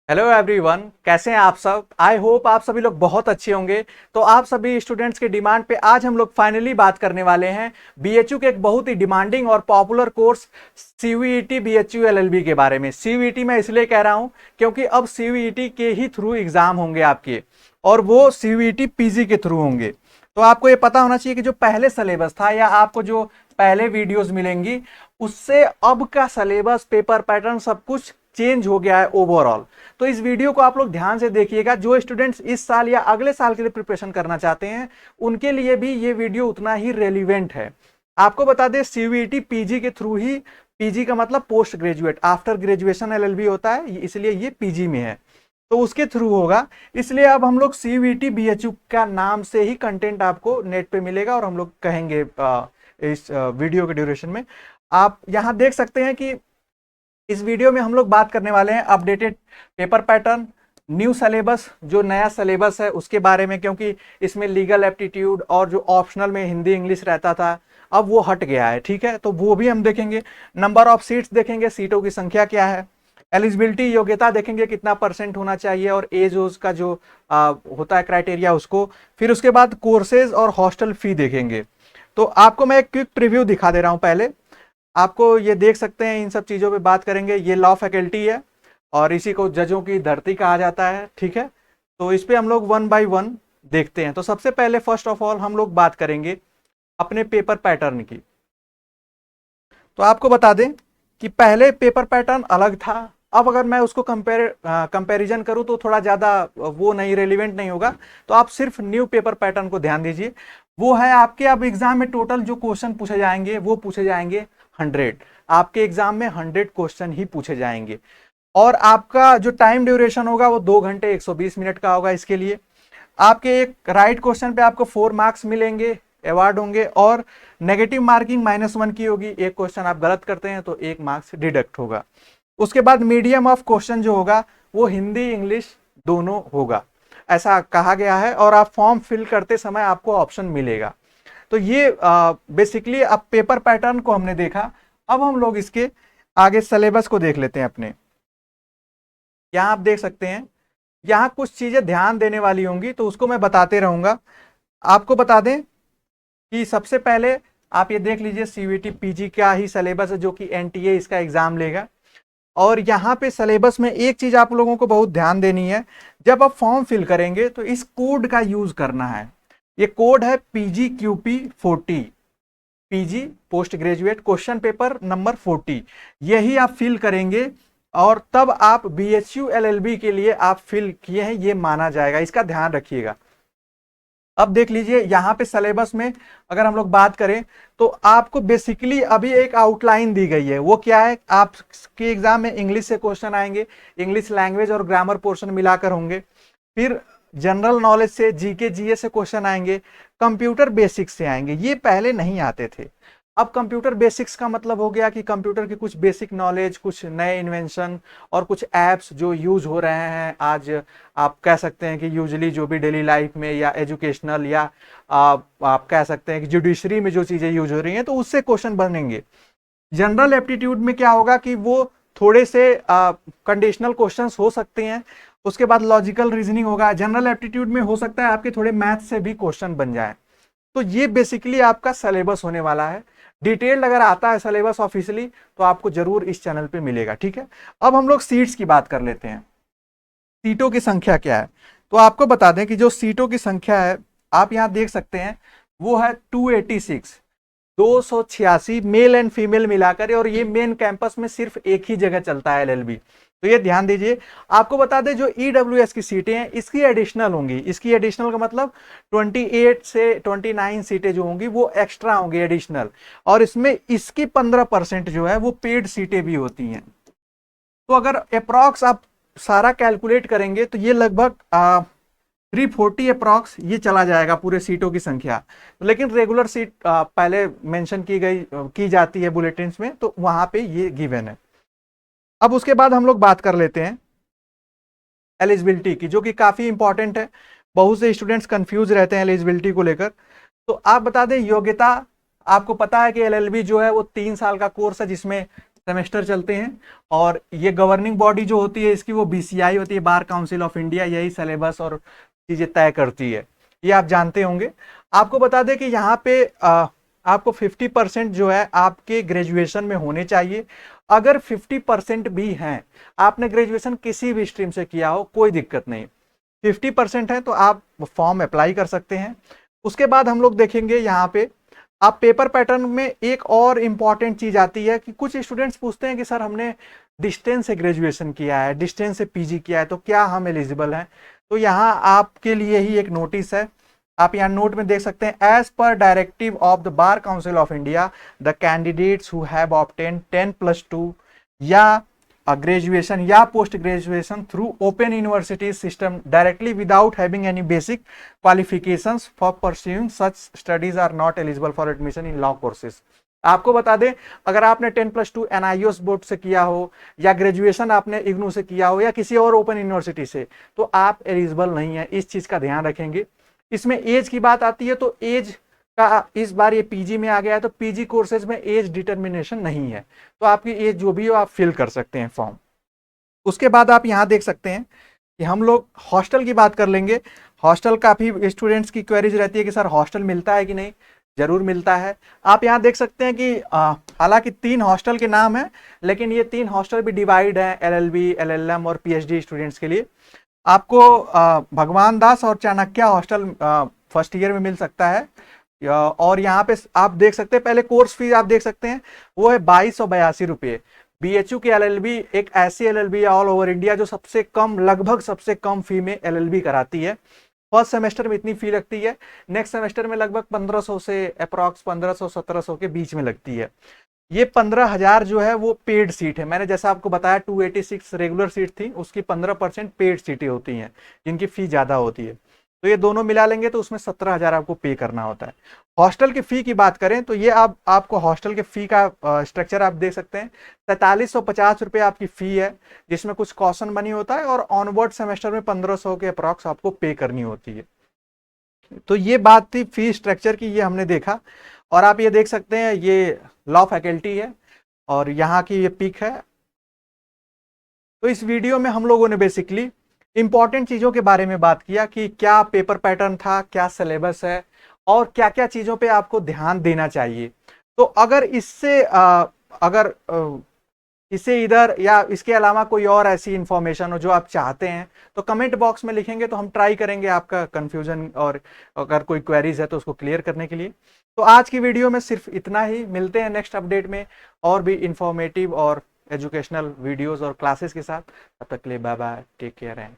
Hello everyone, कैसे हैं आप सब। आई होप आप सभी लोग बहुत अच्छे होंगे। तो आप सभी स्टूडेंट्स के डिमांड पे आज हम लोग फाइनली बात करने वाले हैं बीएचयू के एक बहुत ही डिमांडिंग और popular course CUET BHU LLB के बारे में। सीयूईटी मैं इसलिए कह रहा हूं क्योंकि अब सीयूईटी के ही थ्रू एग्जाम होंगे आपके, और वो सीयूईटी पीजी के थ्रू होंगे। तो आपको ये पता होना चाहिए कि जो पहले सिलेबस था या आपको जो पहले वीडियोस मिलेंगी उससे अब का सिलेबस, पेपर पैटर्न सब कुछ चेंज हो गया है ओवरऑल। तो इस वीडियो को आप लोग ध्यान से देखिएगा। जो स्टूडेंट्स इस साल या अगले साल के लिए प्रिपरेशन करना चाहते हैं उनके लिए भी ये वीडियो उतना ही रेलिवेंट है। आपको बता दें, सीयूईटी पीजी के थ्रू ही, पीजी का मतलब post graduate, after graduation LLB होता है, इसलिए ये पीजी में है, तो उसके थ्रू होगा। इसलिए अब हम लोग सीयूईटी बीएचयू का नाम से ही कंटेंट आपको नेट पे मिलेगा और हम लोग कहेंगे इस वीडियो के ड्यूरेशन में। आप यहां देख सकते हैं कि इस वीडियो में हम लोग बात करने वाले हैं updated paper pattern, new syllabus, जो नया सिलेबस है उसके बारे में, क्योंकि इसमें लीगल एप्टीट्यूड और जो ऑप्शनल में हिंदी इंग्लिश रहता था अब वो हट गया है। ठीक है, तो वो भी हम देखेंगे। नंबर ऑफ सीट्स देखेंगे, सीटों की संख्या क्या है। एलिजिबिलिटी, योग्यता देखेंगे कितना परसेंट होना चाहिए, और एज उसका जो होता है क्राइटेरिया उसको। फिर उसके बाद कोर्सेज और हॉस्टल फी देखेंगे। तो आपको मैं एक क्विक प्रीव्यू दिखा दे रहा हूं। पहले आपको ये देख सकते हैं, इन सब चीज़ों पे बात करेंगे। ये लॉ फैकल्टी है और इसी को जजों की धरती कहा जाता है। ठीक है, तो इस पे हम लोग वन बाय वन देखते हैं। तो सबसे पहले फर्स्ट ऑफ ऑल हम लोग बात करेंगे अपने पेपर पैटर्न की। तो आपको बता दें कि पहले पेपर पैटर्न अलग था। अब अगर मैं उसको कंपैरिजन करूं तो थोड़ा ज़्यादा वो नहीं, रेलिवेंट नहीं होगा। तो आप सिर्फ न्यू पेपर पैटर्न को ध्यान दीजिए। वो है आपके, अब एग्जाम में टोटल जो क्वेश्चन पूछे जाएंगे वो पूछे जाएंगे 100। आपके एग्जाम में 100 क्वेश्चन ही पूछे जाएंगे, और आपका जो टाइम ड्यूरेशन होगा वो 2 घंटे 120 मिनट का होगा। इसके लिए आपके एक राइट क्वेश्चन पे आपको 4 मार्क्स मिलेंगे, अवार्ड होंगे, और नेगेटिव मार्किंग -1 की होगी। एक क्वेश्चन आप गलत करते हैं तो 1 मार्क्स डिडक्ट होगा। उसके बाद मीडियम ऑफ क्वेश्चन जो होगा वो हिंदी इंग्लिश दोनों होगा, ऐसा कहा गया है। और आप फॉर्म फिल करते समय आपको ऑप्शन मिलेगा। तो ये बेसिकली अब पेपर पैटर्न को हमने देखा। अब हम लोग इसके आगे सिलेबस को देख लेते हैं अपने। यहाँ आप देख सकते हैं, यहाँ कुछ चीजें ध्यान देने वाली होंगी तो उसको मैं बताते रहूंगा। आपको बता दें कि सबसे पहले आप ये देख लीजिए, सीयूईटी पीजी का ही सिलेबस है जो कि एनटीए इसका एग्जाम लेगा। और यहाँ पे सिलेबस में एक चीज आप लोगों को बहुत ध्यान देनी है, जब आप फॉर्म फिल करेंगे तो इस कोड का यूज करना है। ये कोड है PGQP40, PG post graduate question paper number 40। यही आप फिल करेंगे और तब आप बीएचयू एलएलबी के लिए आप फिल किए हैं ये माना जाएगा। इसका ध्यान रखिएगा। अब देख लीजिए, यहाँ पे सिलेबस में अगर हम लोग बात करें तो आपको बेसिकली अभी एक आउटलाइन दी गई है। वो क्या है, आपके एग्जाम में इंग्लिश से क्वेश्चन आएंगे, इंग्लिश लैंग्वेज और ग्रामर पोर्शन मिलाकर होंगे। फिर जनरल नॉलेज से, जीके जीए से क्वेश्चन आएंगे, कंप्यूटर बेसिक्स से आएंगे। ये पहले नहीं आते थे। अब कंप्यूटर बेसिक्स का मतलब हो गया कि कंप्यूटर की कुछ बेसिक नॉलेज, कुछ नए इन्वेंशन और कुछ ऐप्स जो यूज हो रहे हैं आज। आप कह सकते हैं कि यूजली जो भी डेली लाइफ में या एजुकेशनल या आप कह सकते हैं कि जुडिशरी में जो चीजें यूज हो रही हैं, तो उससे क्वेश्चन बनेंगे। जनरल एप्टीट्यूड में क्या होगा कि वो थोड़े से कंडीशनल क्वेश्चंस हो सकते हैं। उसके बाद लॉजिकल रीजनिंग होगा। जनरल एप्टीट्यूड में हो सकता है आपके थोड़े मैथ से भी क्वेश्चन बन जाए। तो ये बेसिकली आपका सिलेबस होने वाला है। डिटेल्ड अगर आता है सिलेबस ऑफिशियली तो आपको जरूर इस चैनल पे मिलेगा। ठीक है, अब हम लोग सीट्स की बात कर लेते हैं। सीटों की संख्या क्या है, तो आपको बता दें कि जो सीटों की संख्या है आप यहां देख सकते हैं वो है 286, 286 मेल एंड फीमेल मिलाकर। और ये मेन कैंपस में सिर्फ एक ही जगह चलता है एलएलबी, तो ये ध्यान दीजिए। आपको बता दें जो ईडब्ल्यूएस की सीटें हैं इसकी एडिशनल होंगी। इसकी एडिशनल का मतलब 28 से 29 सीटें जो होंगी वो एक्स्ट्रा होंगी, एडिशनल। और इसमें इसकी 15% जो है वो पेड सीटें भी होती हैं। तो अगर अप्रॉक्स आप सारा कैलकुलेट करेंगे तो ये लगभग 340 अप्रॉक्स ये चला जाएगा पूरे सीटों की संख्या। लेकिन रेगुलर सीट पहले मेंशन की जाती है बुलेटिन में, तो वहां पे ये गिवन है। अब उसके बाद हम लोग बात कर लेते हैं एलिजिबिलिटी की, जो कि काफी इंपॉर्टेंट है। बहुत से स्टूडेंट्स कंफ्यूज रहते हैं एलिजिबिलिटी को लेकर। तो आप बता दें योग्यता, आपको पता है कि एलएलबी जो है वो 3 साल का कोर्स है जिसमें सेमेस्टर चलते हैं। और ये गवर्निंग बॉडी जो होती है इसकी वो बीसीआई होती है, बार काउंसिल ऑफ इंडिया, यही सिलेबस और चीजें तय करती है, ये आप जानते होंगे। आपको बता दें कि यहाँ पे आपको 50% जो है आपके ग्रेजुएशन में होने चाहिए। अगर 50% भी हैं, आपने ग्रेजुएशन किसी भी स्ट्रीम से किया हो, कोई दिक्कत नहीं, 50% है तो आप फॉर्म अप्लाई कर सकते हैं। उसके बाद हम लोग देखेंगे यहाँ पे आप पेपर पैटर्न में एक और इम्पॉर्टेंट चीज आती है कि कुछ स्टूडेंट्स पूछते हैं कि सर हमने डिस्टेंस से ग्रेजुएशन किया है, डिस्टेंस से पीजी किया है, तो क्या हम एलिजिबल हैं। तो यहाँ आपके लिए ही एक नोटिस है, आप यहाँ नोट में देख सकते हैं, एज पर directive of the Bar Council of India the candidates who have obtain 10+2 या ग्रेजुएशन या post graduation through open university system directly without having any basic qualifications for pursuing such studies are not eligible for admission in law courses. आपको बता दें, अगर आपने 10+2 NIOS board से किया हो या ग्रेजुएशन आपने इग्नू से किया हो या किसी और ओपन यूनिवर्सिटी से, तो आप एलिजिबल नहीं है, इस चीज का ध्यान रखेंगे। इसमें एज की बात आती है तो एज का इस बार ये पीजी में आ गया है, तो पीजी कोर्सेज में एज डिटर्मिनेशन नहीं है, तो आपकी एज जो भी हो आप फिल कर सकते हैं फॉर्म। उसके बाद आप यहाँ देख सकते हैं कि हम लोग हॉस्टल की बात कर लेंगे। हॉस्टल काफी स्टूडेंट्स की क्वेरीज रहती है कि सर हॉस्टल मिलता है कि नहीं, जरूर मिलता है। आप यहाँ देख सकते हैं कि हालांकि 3 हॉस्टल के नाम है, लेकिन ये 3 हॉस्टल भी डिवाइड है एलएलबी, एलएलएम और पीएचडी स्टूडेंट्स के लिए। आपको भगवान दास और चाणक्य हॉस्टल फर्स्ट ईयर में मिल सकता है। और यहाँ पे आप देख सकते हैं, पहले कोर्स फीस आप देख सकते हैं वो है 2282 रुपये। बीएचयू की एलएलबी एक ऐसी एलएलबी ऑल ओवर इंडिया जो सबसे कम, लगभग सबसे कम फी में एलएलबी कराती है। फर्स्ट सेमेस्टर में इतनी फी लगती है, नेक्स्ट सेमेस्टर में लगभग 1500 से अप्रॉक्स 1500-1700 के बीच में लगती है। ये 15,000 जो है वो पेड सीट है, मैंने जैसा आपको बताया 286 रेगुलर सीट थी, उसकी 15% पेड सीटें होती हैं जिनकी फी ज्यादा होती है। तो ये दोनों मिला लेंगे तो उसमें 17,000 आपको पे करना होता है। हॉस्टल की फी की बात करें तो ये आपको हॉस्टल के फी का स्ट्रक्चर आप देख सकते हैं। 4350 रुपये आपकी फी है, जिसमें कुछ कॉशन मनी होता है और ऑनवर्ड सेमेस्टर में 1500 के अप्रॉक्स आपको पे करनी होती है। तो ये बात थी फी स्ट्रक्चर की, ये हमने देखा। और आप ये देख सकते हैं ये लॉ फैकल्टी है और यहाँ की ये पिक है। तो इस वीडियो में हम लोगों ने बेसिकली इंपॉर्टेंट चीजों के बारे में बात किया कि क्या पेपर पैटर्न था, क्या सिलेबस है और क्या क्या चीजों पे आपको ध्यान देना चाहिए। तो अगर इससे इधर या इसके अलावा कोई और ऐसी इंफॉर्मेशन हो जो आप चाहते हैं तो कमेंट बॉक्स में लिखेंगे, तो हम ट्राई करेंगे आपका कंफ्यूजन और अगर कोई क्वेरीज है तो उसको क्लियर करने के लिए। तो आज की वीडियो में सिर्फ इतना ही, मिलते हैं नेक्स्ट अपडेट में और भी इंफॉर्मेटिव और एजुकेशनल वीडियोस और क्लासेस के साथ। तब तक के लिए bye bye, take care and